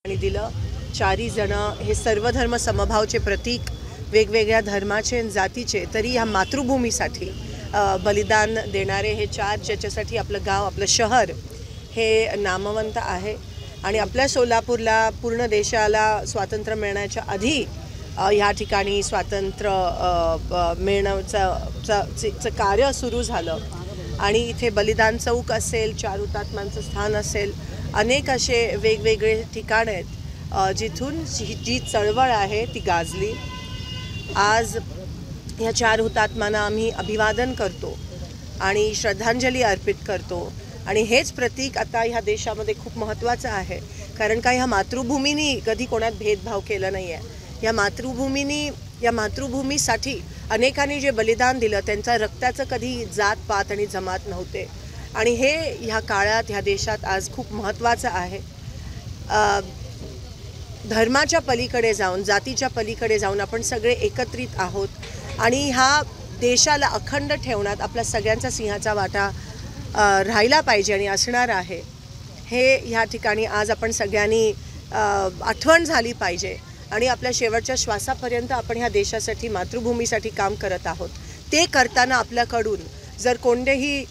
आणि दिलं। चारी जण हे सर्व धर्म समभावचे प्रतीक, वेगवेगळ्या धर्माचे आणि जातीचे, तरी ह्या मातृभूमीसाठी बलिदान देणारे हे चार, ज्याच्यासाठी आपलं गाव, आपलं शहर हे नामवंत आहे। आणि आपल्या सोलापूरला पूर्ण देशाला स्वातंत्र्य मिळण्याच्या आधी ह्या ठिकाणी स्वातंत्र्य मिळण्याचं कार्य सुरू झालं आणि इथे बलिदान चौक असेल, चार हुतात्म्यांचं स्थान असेल, अनेक असे वेगवेगळे ठिकाण आहेत जिथून जी चळवळ आहे ती गाजली। आज ह्या चार हुतात्म्यांना आम्ही अभिवादन करतो आणि श्रद्धांजली अर्पित करतो आणि हेच प्रतीक आता ह्या देशामध्ये खूप महत्त्वाचं आहे, कारण का ह्या मातृभूमीने कधी कोणात भेदभाव केला नाही आहे। या मातृभूमीसाठी अनेकांनी जे बलिदान दिलं त्यांच्या रक्ताचं कधी जात पात आणि जमात नव्हते आणि हे ह्या काळात ह्या देशात आज खूप महत्त्वाचं आहे। धर्माच्या पलीकडे जाऊन, जातीच्या पलीकडे जाऊन आपण सगळे एकत्रित आहोत आणि ह्या देशाला अखंड ठेवण्यात आपल्या सगळ्यांचा सिंहाचा वाटा राहिला पाहिजे आणि असणार आहे। हे ह्या ठिकाणी आज आपण सगळ्यांनी आठवण झाली पाहिजे आणि आपल्या शेवटच्या श्वासापर्यंत आपण ह्या देशासाठी, मातृभूमीसाठी काम करत आहोत। ते करताना आपल्याकडून जर कोणतेही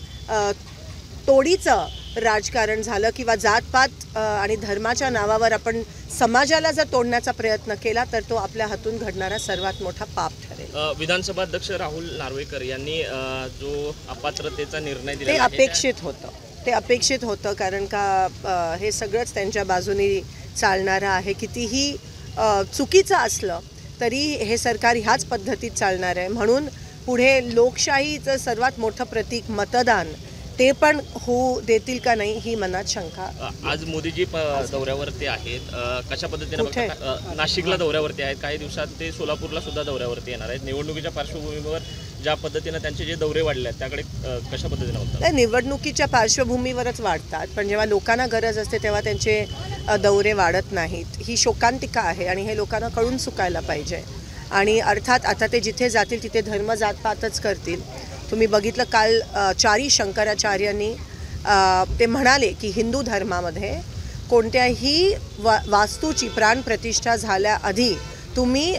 तोडीचं राजकारण झालं किंवा जातपात आणि धर्माच्या नावावर आपण समाजाला जर तोडण्याचा प्रयत्न केला तर तो आपल्या हातून घडणारा सर्वात मोठा पाप ठरेल। विधानसभा अध्यक्ष राहुल नार्वेकर यांनी जो अपात्रतेचा निर्णय दिला ते अपेक्षित होतं कारण का हे सगळंच त्यांच्या बाजूने चालणारं आहे। कितीही चुकीचं असलं तरी हे सरकार ह्याच पद्धतीत चालणार आहे, म्हणून पुढे लोकशाहीचं सर्वात मोठं प्रतीक मतदान ते पण होऊ देतील का नाही ही मनात शंका। आज मोदीजी दौऱ्यावरती आहेत, कशा पद्धतीने नाशिकला दौऱ्यावरती आहेत, काही दिवसात ते सोलापूरला सुद्धा दौऱ्यावरती येणार आहेत। निवडणुकीच्या पार्श्वभूमीवर ज्या पद्धतीने त्यांचे जे दौरे वाढले आहेत त्याकडे कशा पद्धतीने होतात? निवडणुकीच्या पार्श्वभूमीवरच वाढतात, पण जेव्हा लोकांना गरज असते तेव्हा त्यांचे दौरे वाढत नाहीत। ही शोकांतिका आहे आणि हे लोकांना कळून चुकायला पाहिजे आणि अर्थात आता ते जिथे जातील तिथे धर्म जातपातच करतील। तुम्ही बघितलं काल चारी शंकराचार्यांनी ते म्हणाले की हिंदू धर्मामध्ये कोणत्याही वास्तूची प्राणप्रतिष्ठा झाल्याआधी तुम्ही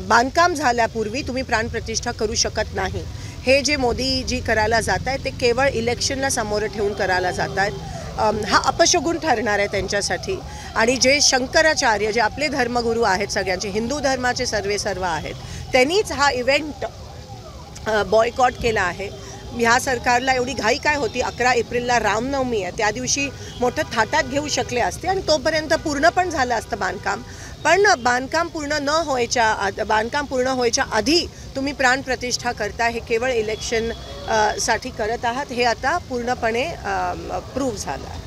बांधकाम झाल्यापूर्वी तुम्ही प्राणप्रतिष्ठा करू शकत नाही। हे जे मोदीजी करायला जात आहेत ते केवळ इलेक्शनला समोर ठेवून करायला जात आहेत। हा अपशगुन ठरणार आहे त्यांच्यासाठी आणि जे शंकराचार्य जे आपले धर्मगुरू आहेत, सगळ्यांचे हिंदू धर्माचे सर्व आहेत, त्यांनीच हा इव्हेंट बॉयकॉट केला आहे। ह्या सरकारला एवढी घाई काय होती? 11 एप्रिलला रामनवमी आहे, त्या दिवशी मोठं थाटात घेऊ शकले असते आणि तोपर्यंत पूर्ण पण झालं असतं बांधकाम, पण बांधकाम पूर्ण व्हायच्या आधी तुम्ही प्राणप्रतिष्ठा करता, हे केवळ इलेक्शन साठी करत आहात, हे आता पूर्णपणे प्रूव्ह झालं आहे।